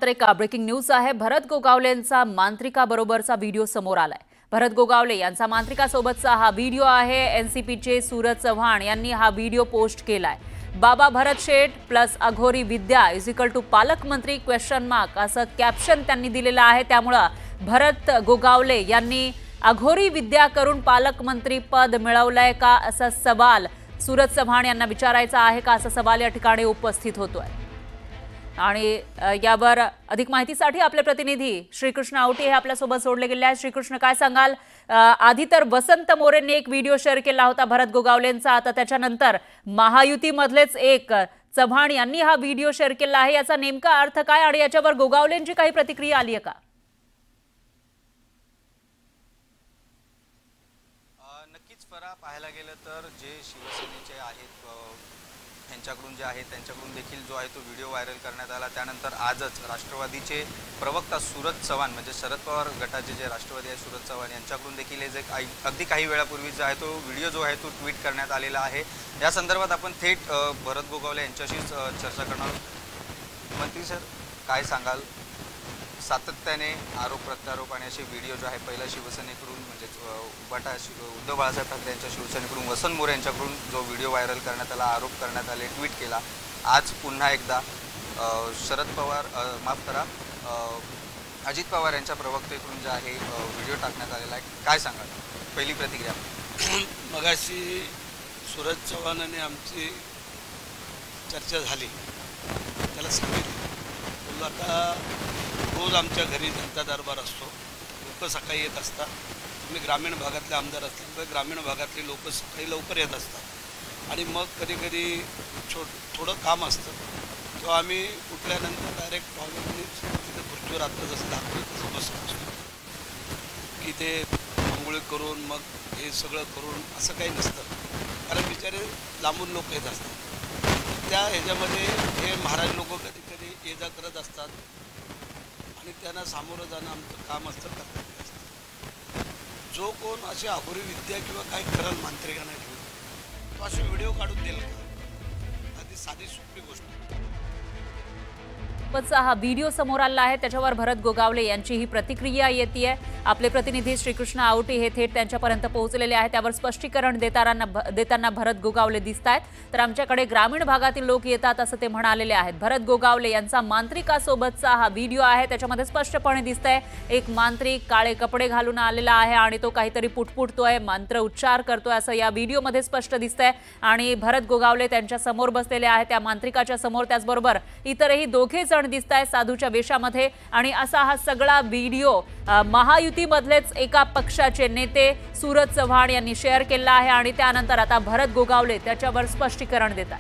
तर एक breaking news आहे। भरत गोगावलेंचा मांत्रिकाबरोबरचा व्हिडिओ समोर आलाय। भरत गोगावले यांचा मांत्रिकासोबतचा हा व्हिडिओ आहे। एनसीपीचे सूरज चव्हाण यांनी हा व्हिडिओ पोस्ट केलाय। बाबा भरत शेठ प्लस अघोरी विद्या = पालकमंत्री ? असं कॅप्शन त्यांनी दिलेलं आहे। त्यामुळे भरत गोगावले यांनी अघोरी विद्या करून पालकमंत्री पद मिळवलंय का असा सवाल सूरज चव्हाण यांना विचारायचा आहे का असा सवाल या ठिकाणी उपस्थित होतोय। आणि यावर अधिक माहितीसाठी आपले प्रतिनिधी श्रीकृष्ण आवटी हे आपल्या सोबत जोडले गेले आहेत। श्रीकृष्ण, काय सांगाल? आधी तर वसंत मोरेंनी एक व्हिडिओ शेअर केला होता भरत गोगावलेंचा, आता त्याच्यानंतर महायुतीमधलेच एक चव्हाण यांनी हा व्हिडिओ शेअर केला आहे। याचा नेमका अर्थ काय आणि याच्यावर गोगावलेंची काही प्रतिक्रिया आली आहे का? नक्कीच फरा पाहायला गेलं तर जे शिवसेनेचे आहेत त्यांच्याकडून जे आहे त्यांच्याकडून देखील जो आहे तो व्हिडिओ व्हायरल करण्यात आला। त्यानंतर आजच राष्ट्रवादीचे प्रवक्ता सूरज चव्हाण म्हणजे शरद पवार गटाचे जे राष्ट्रवादी आहे सूरज चव्हाण यांच्याकडून देखील हे जे अगदी काही वेळापूर्वी जो आहे तो व्हिडिओ जो आहे तो ट्विट करण्यात आलेला आहे। या संदर्भात आपण थेट भरत गोगावले यांच्याशीच चर्चा करणार आहोत। मंत्री सर, काय सांगाल? सातत्याने आरोप प्रत्यारोप आणि असे व्हिडिओ जो आहे पहिला शिवसेनेकडून म्हणजे उद्धव बाळासाहेब ठाकरे यांच्या शिवसेनेकडून वसंत मोरे यांच्याकडून जो व्हिडिओ व्हायरल करण्यात आला, आरोप करण्यात आले, ट्विट केला, आज पुन्हा एकदा शरद पवार माफ करा अजित पवार यांच्या प्रवक्तेकडून जे आहे व्हिडिओ टाकण्यात आलेला आहे। काय सांगाल? पहिली प्रतिक्रिया। मगाशी सूरज चव्हाणांनी आमची चर्चा झाली, त्याला सांगितलं आता रोज आमच्या घरी जनता दरबार असतो, लोक सकाळी येत असतात। तुम्ही ग्रामीण भागातले आमदार असल्यामुळे ग्रामीण भागातले लोक सकाळी लवकर येत असतात आणि मग कधी कधी थोडं काम असतं तेव्हा आम्ही उठल्यानंतर डायरेक्ट पाहुणे तिथे खुर्चीवर आता जसं दाखवलं तसं बसत असतो की ते आंघोळी करून मग हे सगळं करून असं काही नसतं, कारण बिचारे लांबून लोक येत असतात। त्या ह्याच्यामध्ये हे महाराज लोक कधी कधी ये जा करत असतात आणि त्यांना सामोरं जाणं आमचं काम असतं, कर्तव्य असतं। जो कोण अशी अघोरी विद्या किंवा काही करल मांत्रिकांना घेऊन तो असे व्हिडिओ काढून देईल का? अगदी साधी सोपी गोष्ट। हा व्हिडिओ समोर आला आहे, त्याच्यावर भरत गोगावले यांची ही प्रतिक्रिया येते। आपले प्रतिनिधी श्रीकृष्ण आवटी हे थेट त्यांच्यापर्यंत पोहोचलेले आहेत। त्यावर स्पष्टीकरण देताना भरत गोगावले दिसत आहेत। तर आमच्याकडे ग्रामीण भागातील लोक येतात असं ते म्हणालेले आहेत। भरत गोगावले यांचा मांत्रिकासोबतचा हा व्हिडिओ आहे, त्याच्यामध्ये स्पष्टपणे दिसतंय एक मांत्रिक काळे कपडे घालून आलेला आहे आणि तो काहीतरी पुटपुटतोय, मंत्र उच्चार करतोय असं या व्हिडिओमध्ये स्पष्ट दिसतंय। आणि भरत गोगावले त्यांच्या समोर बसलेले आहेत, त्या मांत्रिकाच्या समोर। त्याचबरोबर इतरही दोघे जण दिसतायत साधूच्या वेशामध्ये। आणि असा हा सगळा व्हिडिओ महायुतीमधलेच एका पक्षाचे नेते सूरज चव्हाण यांनी शेअर केला आहे आणि त्यानंतर आता भरत गोगावले त्याच्यावर स्पष्टीकरण देतात।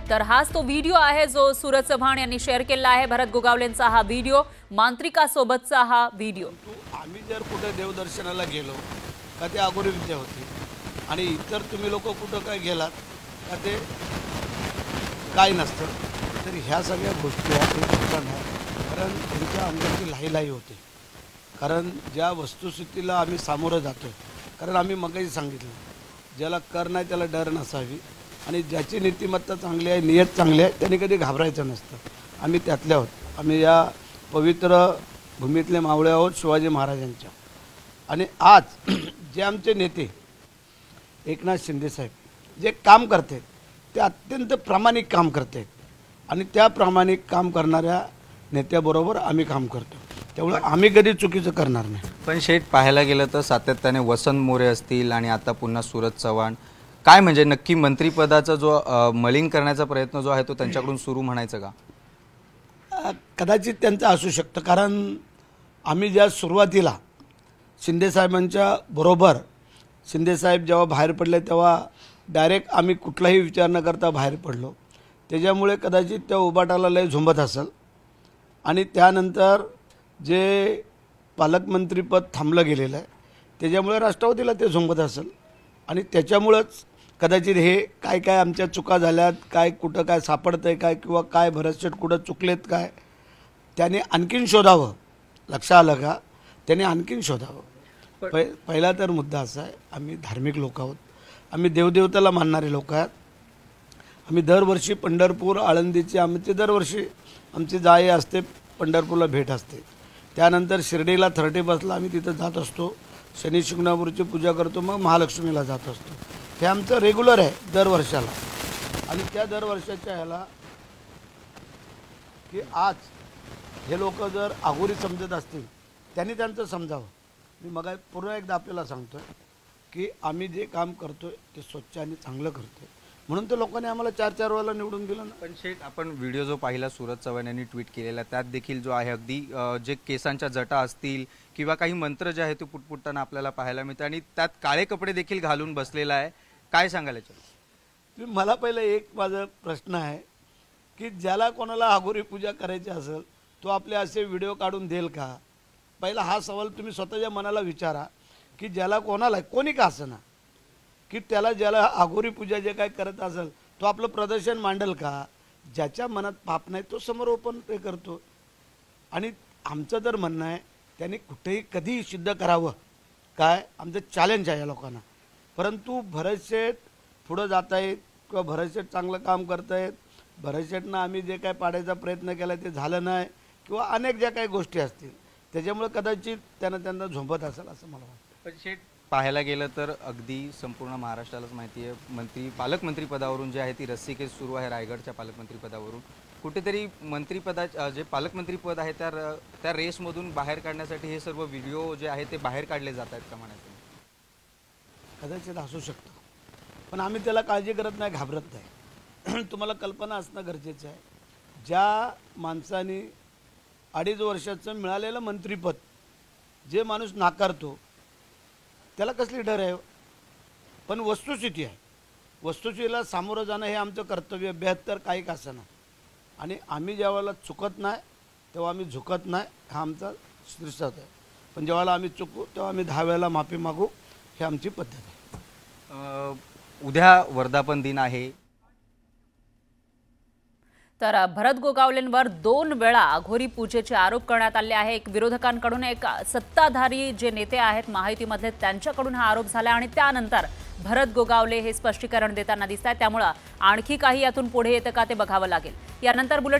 तर हाच तो व्हिडिओ आहे जो सूरज चव्हाण यांनी शेअर केला आहे। भरत गोगावलेंचा हा व्हिडिओ, मांत्रिकासोबतचा हा व्हिडिओ। आम्ही जर कुठे देवदर्शनाला गेलो का ते अघोरी विद्या होती आणि इतर तुम्ही लोक कुठं काय गेलात का ते काय नसतं, तर ह्या सगळ्या गोष्टी कारण त्यांच्या अंगाची लाहीलाही होते। कारण ज्या वस्तुस्थितीला आम्ही सामोरं जातो, कारण आम्ही मगाशी सांगितलं ज्याला कर नाही त्याला डर नसावी आणि ज्याची नीतिमत्ता चांगली आहे, नियत चांगली आहे, त्यांनी कधी घाबरायचं नसतं। आम्ही त्यातले आहोत, आम्ही या पवित्र भूमीतले मावळे आहोत शिवाजी महाराजांच्या। आणि आज जे आमचे नेते एकनाथ शिंदे साहेब जे काम करते ते अत्यंत प्रामाणिक काम करते आणि त्या प्रामाणिक काम करणाऱ्या नेत्याबरोबर आम्ही काम करतो, त्यामुळे आम्ही कधी चुकीचं करणार नाही। पण शेठ, पाहायला गेलं तर सातत्याने वसंत मोरे असतील आणि आता पुन्हा सूरज चव्हाण, काय म्हणजे नक्की मंत्रिपदाचा जो मलिन करण्याचा प्रयत्न जो आहे तो त्यांच्याकडून सुरू म्हणायचं का? कदाचित त्यांचं असू शकतं, कारण आम्ही ज्या सुरुवातीला शिंदेसाहेबांच्या बरोबर शिंदेसाहेब जेव्हा बाहेर पडले तेव्हा डायरेक्ट आम्ही कुठलाही विचार न करता बाहेर पडलो, त्याच्यामुळे कदाचित त्या उबाटाला लय झुंबत असेल आणि त्यानंतर जे पालकमंत्रीपद थांबलं गेलेलं आहे त्याच्यामुळे राष्ट्रवादीला ते झुंबत असेल आणि त्याच्यामुळंच कदाचित हे काय काय आमच्या चुका झाल्यात, काय कुठं काय सापडतंय काय किंवा काय भरतशेठ कुठं चुकलेत काय, त्याने आणखीन शोधावं। लक्षात आलं का? त्याने आणखीन शोधावं। पहिला तर मुद्दा असा आहे, आम्ही धार्मिक लोक आहोत आम्ही देवदेवताला मानणारे लोक आहेत. आम्ही दरवर्षी पंढरपूर आळंदीची आमची दरवर्षी आमची जाई असते, पंढरपूरला भेट असते. त्यानंतर शिर्डीला 31ला आम्ही तिथं जात असतो. शनी शिंगणापूरची पूजा करतो, मग महालक्ष्मीला जात असतो. हे आमचं रेग्युलर आहे दरवर्षाला. आणि त्या दरवर्षाच्या ह्याला की आज हे लोक जर अघोरी समजत असतील त्यांनी त्यांचं समजावं. मी मग पुन्हा एकदा आपल्याला सांगतो आहे की आम्ही जे काम करतो आहे ते स्वच्छ आणि चांगलं करतो आहे, म्हणून तर लोकांनी आम्हाला 4-4 वेळेला निवडून दिलं ना. पण शेठ, आपण व्हिडिओ जो पाहिला सूरज चव्हाण यांनी ट्विट केलेला, त्यात देखील जो आहे अगदी जे केसांच्या जटा असतील किंवा काही मंत्र जे आहे ते पुटपुटताना आपल्याला पाहायला मिळतं आणि त्यात काळे कपडे देखील घालून बसलेला आहे. काय सांगाल याच्यात? मला पहिलं एक माझा प्रश्न आहे की ज्याला कोणाला अघोरी पूजा करायची असेल तो आपले असे व्हिडिओ काढून देईल का? पहिला हा सवाल तुम्ही स्वतःच्या मनाला विचारा की ज्याला कोणाला कोणी का असं ना की त्याला ज्याला अघोरी पूजा जे काय करत असेल तो आपलं प्रदर्शन मांडेल का? ज्याच्या मनात पाप नाही तो समोर ओपन पे करतो. आणि आमचं तर म्हणणं आहे त्यांनी कुठेही कधीही सिद्ध करावं, काय आमचं चॅलेंज आहे या लोकांना. परंतु भरत शेठ पुढं जात आहेत किंवा भरत शेठ चांगलं काम करत आहेत. भरत शेठनं आम्ही जे काय पाडायचा प्रयत्न केला ते झालं नाही किंवा अनेक ज्या काही गोष्टी असतील त्याच्यामुळे कदाचित त्यांना झोंबत असेल असं मला वाटतं. पण शेठ, पाहायला गेलं तर अगदी संपूर्ण महाराष्ट्रालाच माहिती आहे पालकमंत्री पदावरून जे आहे ती रस्सीखेच सुरू आहे. रायगडच्या पालकमंत्री पदावरून कुठेतरी जे पालकमंत्री पद आहे त्या रेसमधून बाहेर काढण्यासाठी हे सर्व व्हिडिओ जे आहे ते बाहेर काढले जात आहेत का म्हणायचं? कदाचित असू शकतं, पण आम्ही त्याला काळजी करत नाही, घाबरत नाही. तुम्हाला कल्पना असणं गरजेचं आहे. ज्या माणसाने 2.5 वर्षाचं मिळालेलं मंत्रिपद जे माणूस नाकारतो त्याला कसली डर आहे? पण वस्तुस्थिती आहे, वस्तुस्थितीला सामोरं जाणं हे आमचं कर्तव्य 72 काही का असं ना. आणि आम्ही ज्यावेळेला चुकत नाही तेव्हा आम्ही झुकत नाही, हा आमचा शीर्षक आहे. पण ज्यावेळेला आम्ही चुकू तेव्हा आम्ही 10 वेळेला माफी मागू, ही आमची पद्धत आहे. उद्या वर्धापन दिन आहे. तर भरत गोगावलेंवर 2 वेळा अघोरी पूजेचे आरोप करण्यात आले आहे. एक विरोधकांकडून, एक सत्ताधारी जे नेते आहेत महायुतीमधले त्यांच्याकडून हा आरोप झाला आणि त्यानंतर भरत गोगावले हे स्पष्टीकरण देताना दिसत आहेत. त्यामुळे आणखी काही यातून पुढे येतं का ते बघावं लागेल. यानंतर बुलेटिन